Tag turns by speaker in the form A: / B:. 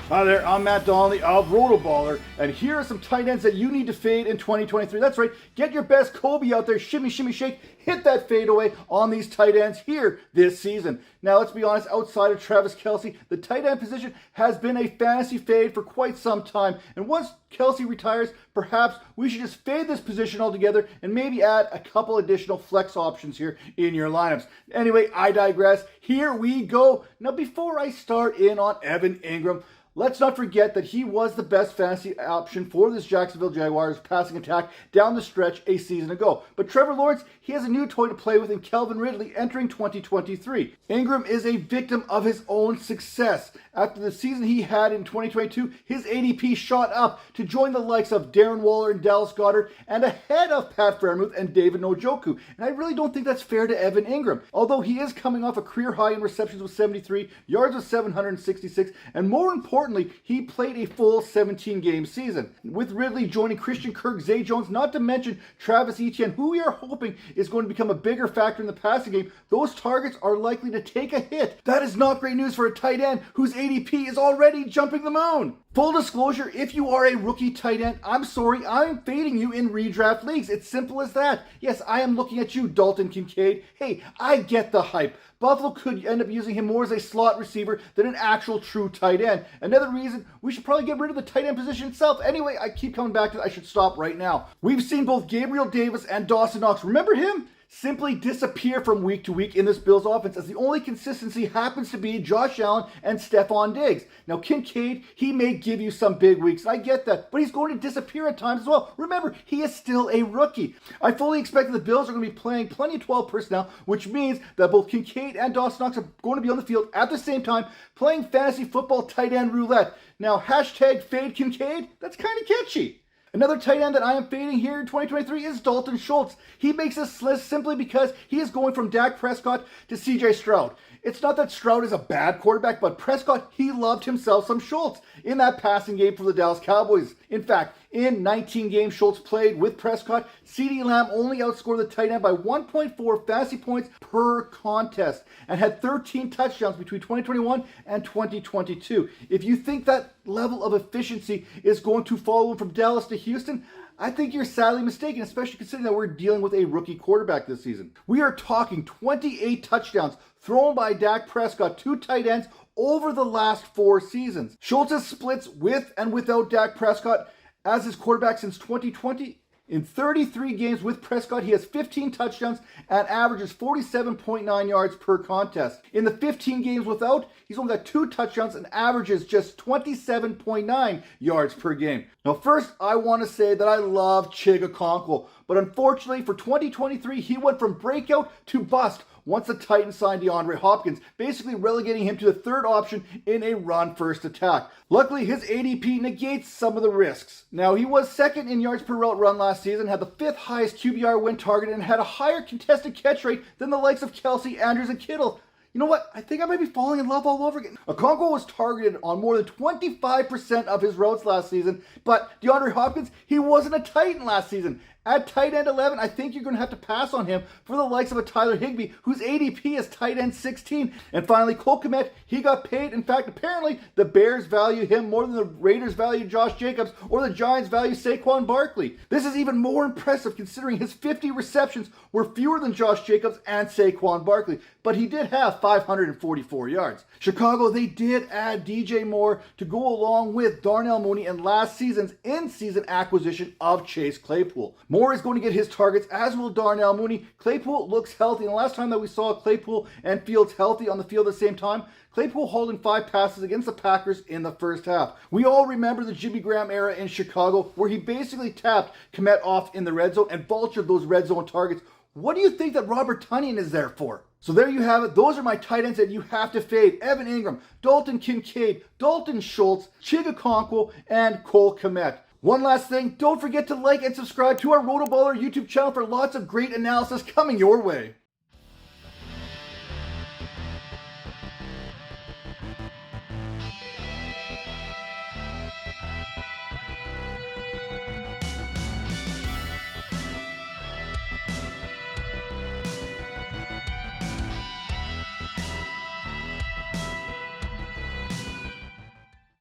A: Hi there, I'm Matt Donnelly of RotoBaller, and here are some tight ends that you need to fade in 2023. That's right, get your best Kobe out there, shimmy, shimmy, shake, hit that fadeaway on these tight ends here this season. Now, let's be honest, outside of Travis Kelce, the tight end position has been a fantasy fade for quite some time, and once Kelce retires, perhaps we should just fade this position altogether and maybe add a couple additional flex options here in your lineups. Anyway, I digress. Here we go. Now, before I start in on Evan Engram, let's not forget that he was the best fantasy option for this Jacksonville Jaguars passing attack down the stretch a season ago. But Trevor Lawrence, he has a new toy to play with in Calvin Ridley entering 2023. Engram is a victim of his own success. After the season he had in 2022, his ADP shot up to join the likes of Darren Waller and Dallas Goedert and ahead of Pat Freiermuth and David Njoku. And I really don't think that's fair to Evan Engram. Although he is coming off a career high in receptions with 73, yards with 766, and more importantly, he played a full 17-game season. With Ridley joining Christian Kirk, Zay Jones, not to mention Travis Etienne, who we are hoping is going to become a bigger factor in the passing game, those targets are likely to take a hit. That is not great news for a tight end whose ADP is already jumping the moon. Full disclosure, if you are a rookie tight end, I'm sorry, I'm fading you in redraft leagues. It's simple as that. Yes, I am looking at you, Dalton Kincaid. Hey, I get the hype. Buffalo could end up using him more as a slot receiver than an actual true tight end. Another reason we should probably get rid of the tight end position itself. Anyway, I keep coming back to it. I should stop right now. We've seen both Gabriel Davis and Dawson Knox. Remember him? Simply disappear from week to week in this Bills offense, as the only consistency happens to be Josh Allen and Stephon Diggs. Now, Kincaid, he may give you some big weeks. I get that, but he's going to disappear at times as well. Remember, he is still a rookie. I fully expect that the Bills are going to be playing plenty of 12 personnel, which means that both Kincaid and Dawson Knox are going to be on the field at the same time playing fantasy football tight end roulette. Now, hashtag fade Kincaid, that's kind of catchy. Another tight end that I am fading here in 2023 is Dalton Schultz. He makes this list simply because he is going from Dak Prescott to CJ Stroud. It's not that Stroud is a bad quarterback, but Prescott, he loved himself some Schultz in that passing game for the Dallas Cowboys. In fact, in 19 games Schultz played with Prescott, CeeDee Lamb only outscored the tight end by 1.4 fantasy points per contest and had 13 touchdowns between 2021 and 2022. If you think that level of efficiency is going to follow from Dallas to Houston, I think you're sadly mistaken, especially considering that we're dealing with a rookie quarterback this season. We are talking 28 touchdowns thrown by Dak Prescott to tight ends over the last 4 seasons. Schultz's splits with and without Dak Prescott as his quarterback since 2020. In 33 games with Prescott, he has 15 touchdowns and averages 47.9 yards per contest. In the 15 games without, he's only got 2 touchdowns and averages just 27.9 yards per game. Now, first, I want to say that I love Chigoziem, but unfortunately for 2023, he went from breakout to bust once the Titans signed DeAndre Hopkins, basically relegating him to the third option in a run-first attack. Luckily, his ADP negates some of the risks. Now, he was second in yards per route run last season, had the 5th highest QBR win target, and had a higher contested catch rate than the likes of Kelce, Andrews, and Kittle. You know what? I think I might be falling in love all over again. Okonkwo was targeted on more than 25% of his routes last season, but DeAndre Hopkins, he wasn't a Titan last season. At tight end 11, I think you're going to have to pass on him for the likes of a Tyler Higbee, whose ADP is tight end 16. And finally, Kmet, he got paid. In fact, apparently, the Bears value him more than the Raiders value Josh Jacobs or the Giants value Saquon Barkley. This is even more impressive considering his 50 receptions were fewer than Josh Jacobs and Saquon Barkley, but he did have 544 yards. Chicago, they did add DJ Moore to go along with Darnell Mooney and last season's in-season acquisition of Chase Claypool. Moore is going to get his targets, as will Darnell Mooney. Claypool looks healthy, and the last time that we saw Claypool and Fields healthy on the field at the same time, Claypool holding 5 passes against the Packers in the first half. We all remember the Jimmy Graham era in Chicago, where he basically tapped Kmet off in the red zone and vultured those red zone targets. What do you think that Robert Tonyan is there for? So there you have it. Those are my tight ends that you have to fade. Evan Engram, Dalton Kincaid, Dalton Schultz, Chigoziem, and Cole Kmet. One last thing, don't forget to like and subscribe to our RotoBaller YouTube channel for lots of great analysis coming your way.